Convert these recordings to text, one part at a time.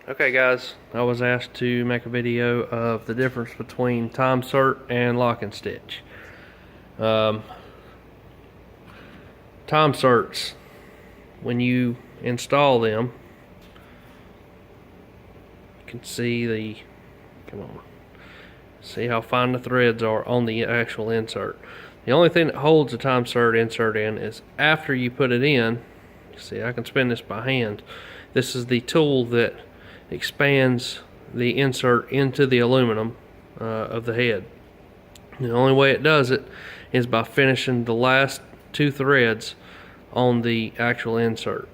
Okay guys, I was asked to make a video of the difference between Time-Sert and lock and stitch. Time-Serts, when you install them, you can see see how fine the threads are on the actual insert. The only thing that holds the Time-Sert insert in is after you put it in. See, I can spin this by hand. This is the tool that expands the insert into the aluminum of the head. The only way it does it is by finishing the last two threads on the actual insert.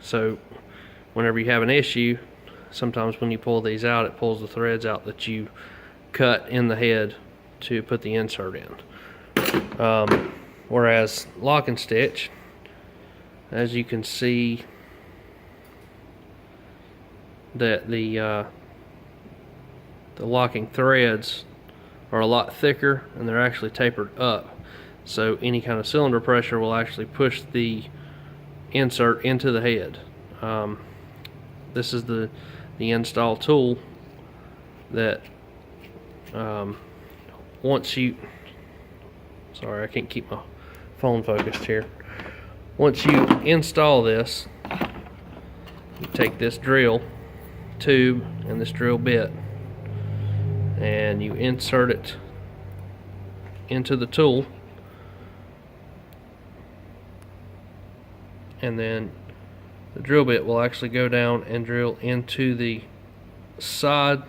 So whenever you have an issue, sometimes when you pull these out, it pulls the threads out that you cut in the head to put the insert in. Whereas lock and stitch, as you can see, that the locking threads are a lot thicker and they're actually tapered up, so any kind of cylinder pressure will actually push the insert into the head. This is the install tool that once you, sorry, I can't keep my phone focused here. Once you install this, you take this drill tube and this drill bit and you insert it into the tool, and then the drill bit will actually go down and drill into the side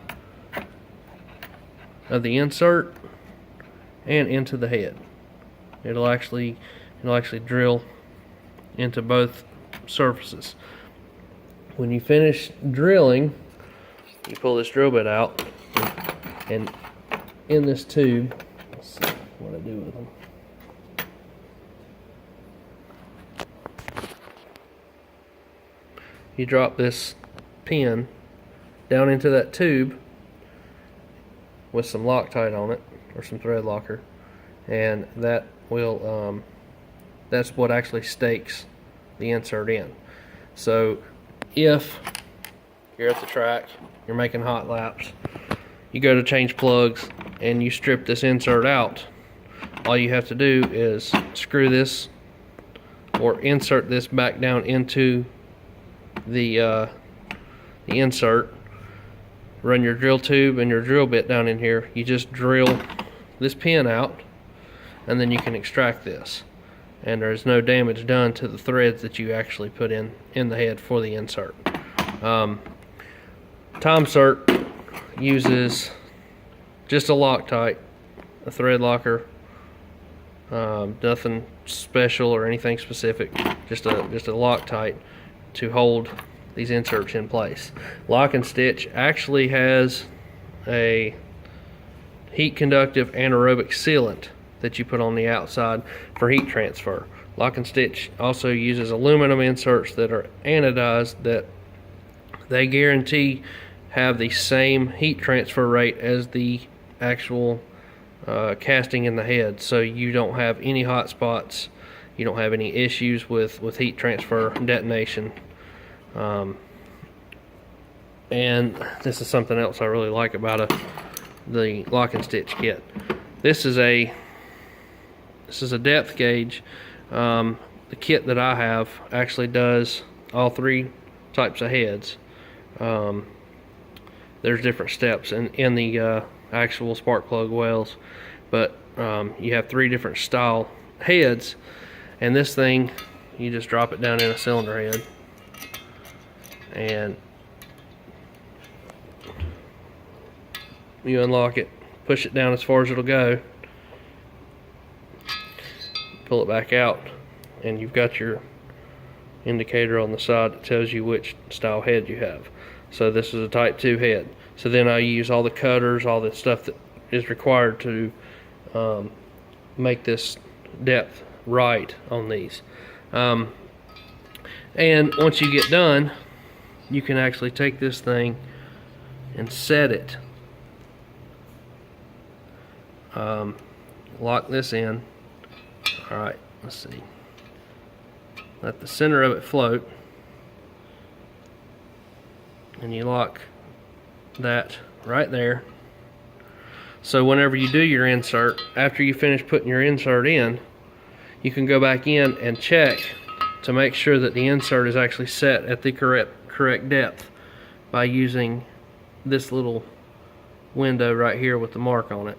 of the insert and into the head. It'll actually drill into both surfaces. When you finish drilling, you pull this drill bit out, and in this tube, let's see what I do with them. You drop this pin down into that tube with some Loctite on it, or some thread locker, and that will that's what actually stakes the insert in. So if you're at the track, you're making hot laps, you go to change plugs and you strip this insert out, all you have to do is screw this or insert this back down into the insert, run your drill tube and your drill bit down in here. You just drill this pin out and then you can extract this, and there's no damage done to the threads that you actually put in the head for the insert. Time-Sert uses just a Loctite, a thread locker, nothing special or anything specific, just a Loctite to hold these inserts in place. Lock and stitch actually has a heat conductive anaerobic sealant that you put on the outside for heat transfer. Lock and stitch also uses aluminum inserts that are anodized, that they guarantee have the same heat transfer rate as the actual casting in the head, so you don't have any hot spots, you don't have any issues with heat transfer detonation. And this is something else I really like about the lock and stitch kit. This is a depth gauge. The kit that I have actually does all three types of heads. There's different steps in the actual spark plug wells, but you have three different style heads, and this thing, you just drop it down in a cylinder head and you unlock it, push it down as far as it'll go, pull it back out, and you've got your indicator on the side that tells you which style head you have. So this is a type 2 head. So then I use all the cutters, all the stuff that is required to make this depth right on these. And once you get done, you can actually take this thing and set it. Lock this in. Alright, let's see. Let the center of it float. and you lock that right there. So whenever you do your insert, after you finish putting your insert in, you can go back in and check to make sure that the insert is actually set at the correct depth by using this little window right here with the mark on it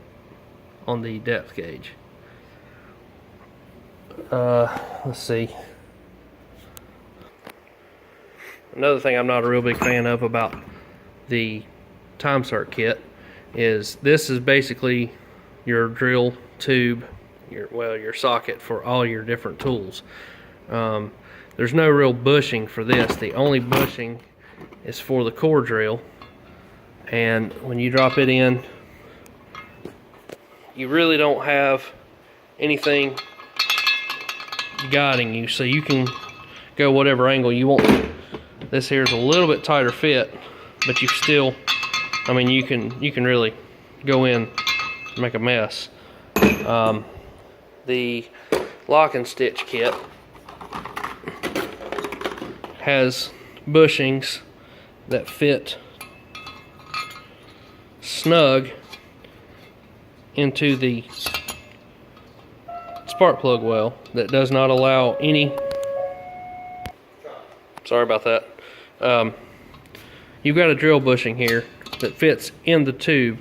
on the depth gauge. Let's see. Another thing I'm not a real big fan of about the Time-Sert kit is this is basically your drill tube, your socket for all your different tools. There's no real bushing for this. The only bushing is for the core drill, and when you drop it in, you really don't have anything guiding you, so you can go whatever angle you want. This here is a little bit tighter fit, but you still, I mean, you can really go in and make a mess. The lock and stitch kit has bushings that fit snug into the spark plug well that does not allow any, sorry about that, you've got a drill bushing here that fits in the tube,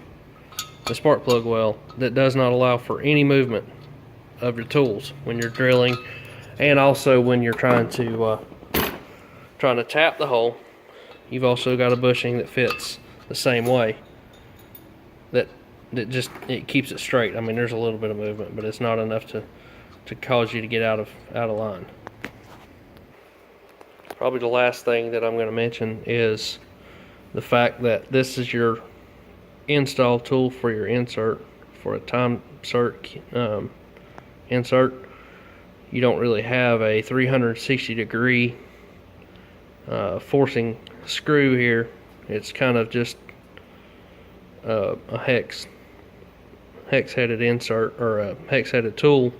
the spark plug well, that does not allow for any movement of your tools when you're drilling, and also when you're trying to tap the hole. You've also got a bushing that fits the same way, that just, it keeps it straight. I mean, there's a little bit of movement, but it's not enough to cause you to get out of line. Probably the last thing that I'm going to mention is the fact that this is your install tool for your insert, for a Time-Sert insert. You don't really have a 360 degree forcing screw here. It's kind of just a hex-headed insert, or a hex-headed tool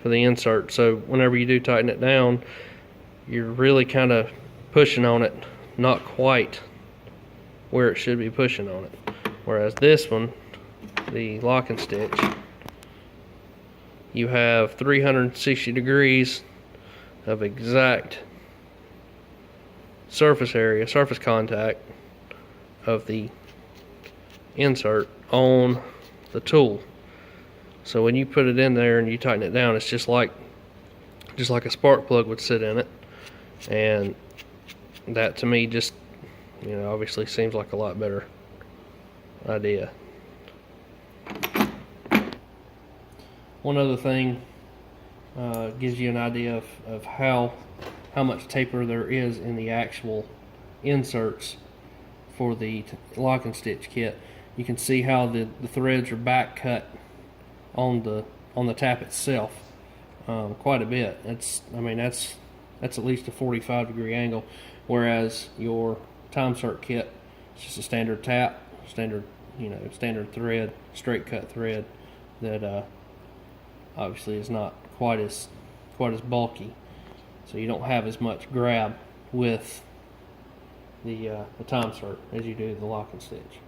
for the insert. So whenever you do tighten it down, you're really kind of pushing on it, not quite where it should be pushing on it. Whereas this one, the lock and stitch, you have 360 degrees of exact surface area, surface contact of the insert on the tool. So when you put it in there and you tighten it down, it's just like a spark plug would sit in it. And that to me just, obviously seems like a lot better idea. One other thing gives you an idea of how much taper there is in the actual inserts for the lock and stitch kit. You can see how the threads are back cut on the tap itself quite a bit. That's at least a 45 degree angle, whereas your Time-Sert kit is just a standard tap, standard thread, straight cut thread that obviously is not quite as bulky, so you don't have as much grab with the Time-Sert as you do the lock and stitch.